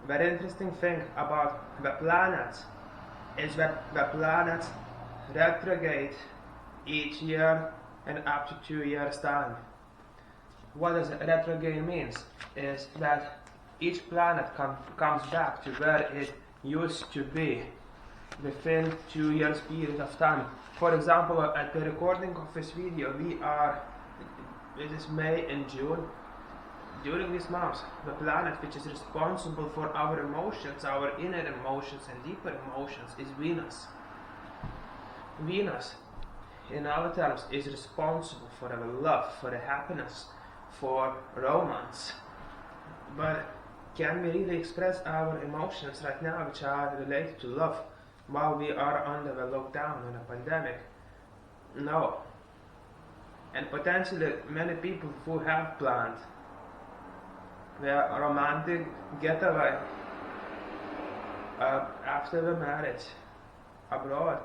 very interesting thing about the planets is that the planets retrograde each year and up to 2 years time. What does retrograde means is that each planet comes back to where it used to be within 2 years period of time. For example, at the recording of this video, it is May and June. During these months, the planet which is responsible for our emotions, our inner emotions and deeper emotions, is Venus. Venus, in our terms, is responsible for our love, for the happiness, for romance. But can we really express our emotions right now which are related to love while we are under the lockdown and a pandemic? No. And potentially many people who have planned their romantic getaway after the marriage abroad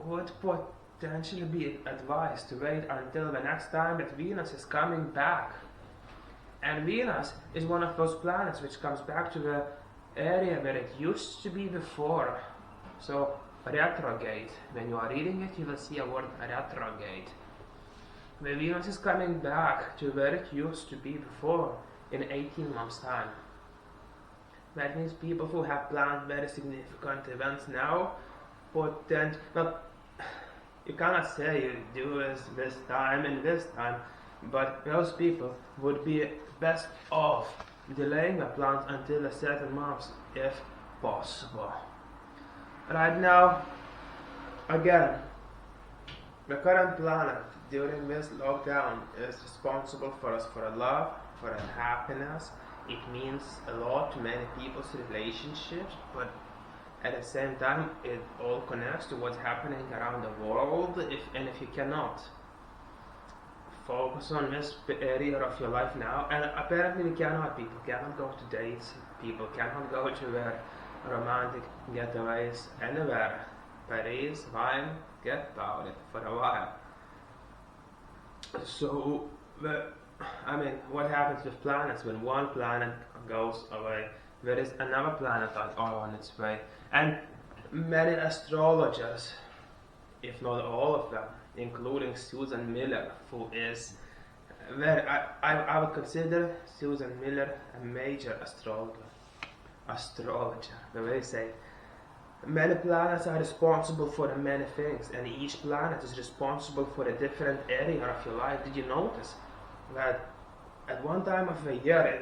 would potentially be advised to wait until the next time that Venus is coming back. And Venus is one of those planets which comes back to the area where it used to be before. So, retrograde. When you are reading it, you will see a word retrograde. The Venus is coming back to where it used to be before in 18 months' time. That means people who have planned very significant events now, you cannot say you do this time and this time, but those people would be best off delaying the plans until a certain months if possible. Right now, again, the current planet during this lockdown is responsible for us for a love, for a happiness. It means a lot to many people's relationships, but at the same time it all connects to what's happening around the world. If you cannot focus on this area of your life now, and apparently we cannot, people cannot go to dates, people cannot go to their romantic getaways anywhere. Paris, fine, get about it for a while. So, what happens with planets when one planet goes away? There is another planet on its way, and many astrologers, if not all of them, including Susan Miller, who is I would consider Susan Miller a major astrologer, the way they say. Many planets are responsible for many things, and each planet is responsible for a different area of your life. Did you notice that at one time of the year,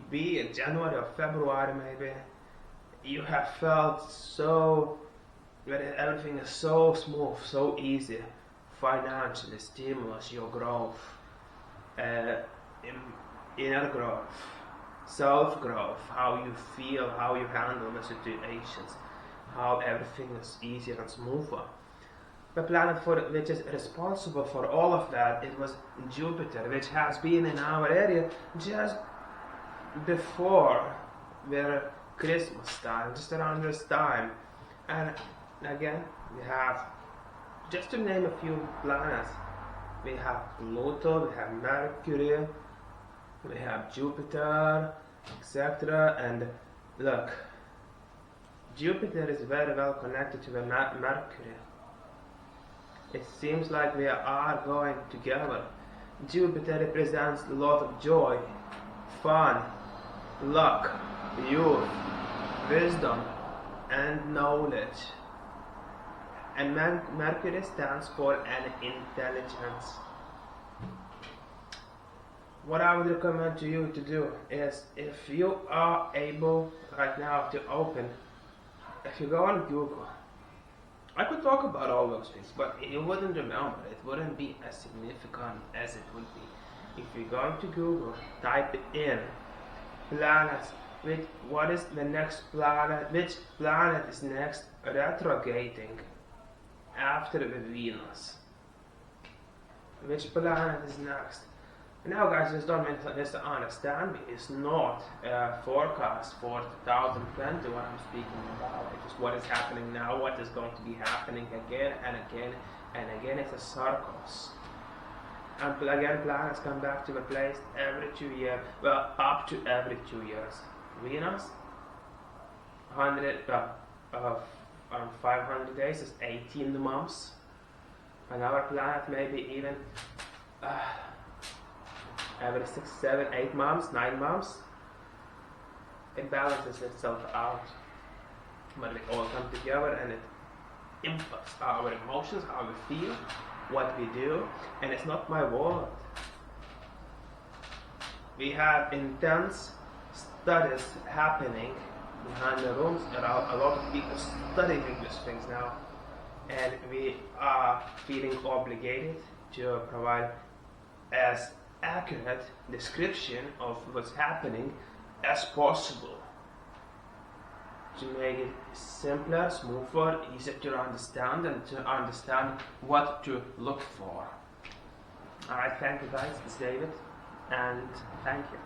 be it January or February maybe, you have felt so that everything is so smooth, so easy, financially, stimulus, your growth, inner growth, self-growth, how you feel, how you handle the situations, how everything is easier and smoother. The planet which is responsible for all of that, it was Jupiter, which has been in our area just before the Christmas time, just around this time. And again, we have, just to name a few planets, we have Pluto, we have Mercury, we have Jupiter, etc. And look, Jupiter is very well connected to the Mercury. It seems like we are going together. Jupiter represents a lot of joy, fun, luck, youth, wisdom, and knowledge. And Mercury stands for an intelligence. What I would recommend to you to do is, if you are able right now to open, if you go on Google, I could talk about all those things, but you wouldn't remember. It wouldn't be as significant as it would be if you go to Google, type in planets, what is the next planet, which planet is next retrograding after the Venus, which planet is next. Now guys, just don't understand me, it's not a forecast for 2020 what I'm speaking about. It's just what is happening now, what is going to be happening again and again and again. It's a circles. And again, planets come back to the place every 2 years, well, up to every 2 years. Venus. 500 days is 18 months. And our planet maybe even every 6, 7, 8 months, 9 months. It balances itself out. But it all comes together and it impacts our emotions, how we feel, what we do, and it's not my word. We have intense studies happening behind the rooms. There are a lot of people studying these things now, and we are feeling obligated to provide as accurate description of what's happening as possible, to make it simpler, smoother, easier to understand, and to understand what to look for. Alright, thank you guys, it's David, and thank you.